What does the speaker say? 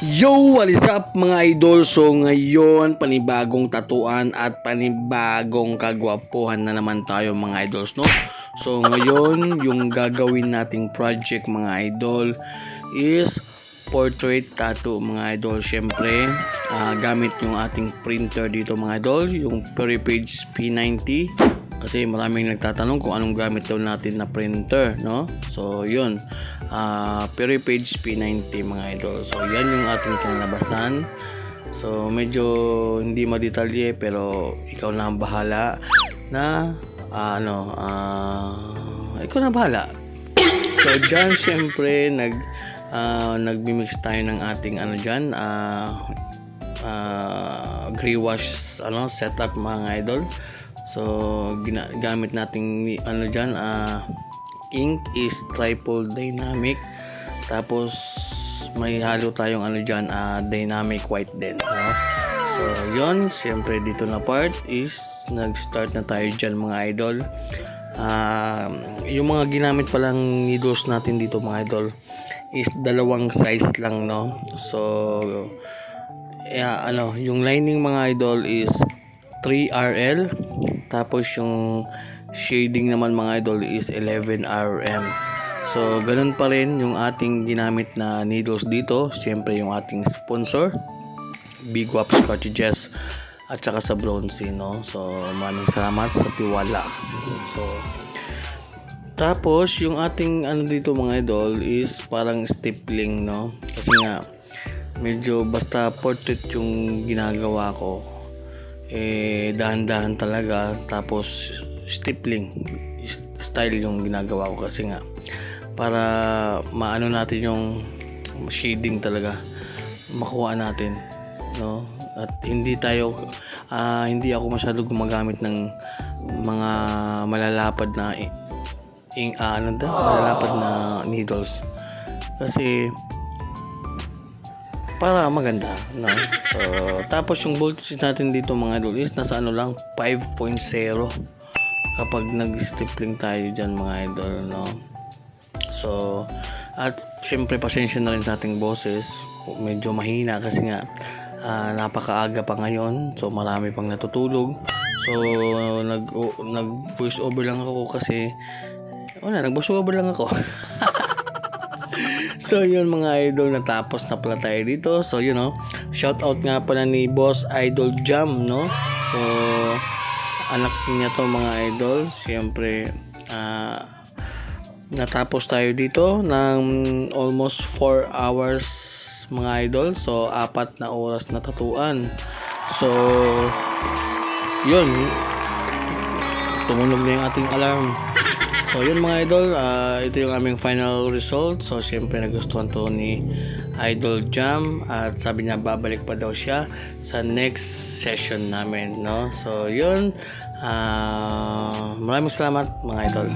Yo! What is up mga idol? So ngayon, panibagong tatuan at panibagong kagwapuhan na naman tayo mga idols, no? So ngayon, yung gagawin nating project mga idol is portrait tattoo mga idol. Syempre, gamit yung ating printer dito mga idol, yung Peripage P90. Kasi maraming nagtatanong kung anong gamit daw natin na printer, no? So yun, Peripage P90 mga idol. So yan yung ating kinalabasan. So medyo hindi madetalye pero ikaw na ang bahala na ikaw na bahala. So dyan syempre nagmi-mix tayo ng ating gray wash setup mga idol. So gamit nating ink is triple dynamic, tapos may halo tayong dynamic white din, no? So yon, siyempre dito na part is nag-start na tayo dyan mga idol. Yung mga ginamit palang needles natin dito mga idol is dalawang size lang, no? So yung lining mga idol is 3RL, tapos yung shading naman mga idol is 11RM. So ganun pa rin yung ating ginamit na needles dito. Siyempre yung ating sponsor, Big Waps Cartridges at saka sa Bronzy, no? So maraming salamat sa tiwala. So tapos yung ating dito mga idol is parang stippling, no? Kasi nga medyo basta portrait yung ginagawa ko, dahan-dahan talaga, tapos stippling style yung ginagawa ko kasi nga para maano natin yung shading talaga makuha natin, no? At hindi ako masyado gumagamit ng mga malalapad na malalapad na needles kasi para maganda, no? So tapos yung voltage natin dito mga idol is nasa lang 5.0 kapag nag-stippling tayo dyan mga idol, no? So at siyempre pasensya na rin sa ating boses, medyo mahina kasi nga napakaaga pa ngayon, so marami pang natutulog. So nag voice over lang ako kasi nag-voice over lang ako. So yun mga idol, natapos na pala tayo dito. So yun, no, shout out nga pala ni Boss Idol Jam, no? So anak niya to mga idol. Siyempre natapos tayo dito ng almost 4 hours mga idol. So 4 na oras na tatuan. So yun, tumunog na yung ating alarm. So yun mga idol, ito yung aming final result. So syempre nagustuhan to ni Idol Jam at sabi niya babalik pa daw siya sa next session namin, no? So yun, maraming salamat mga idol.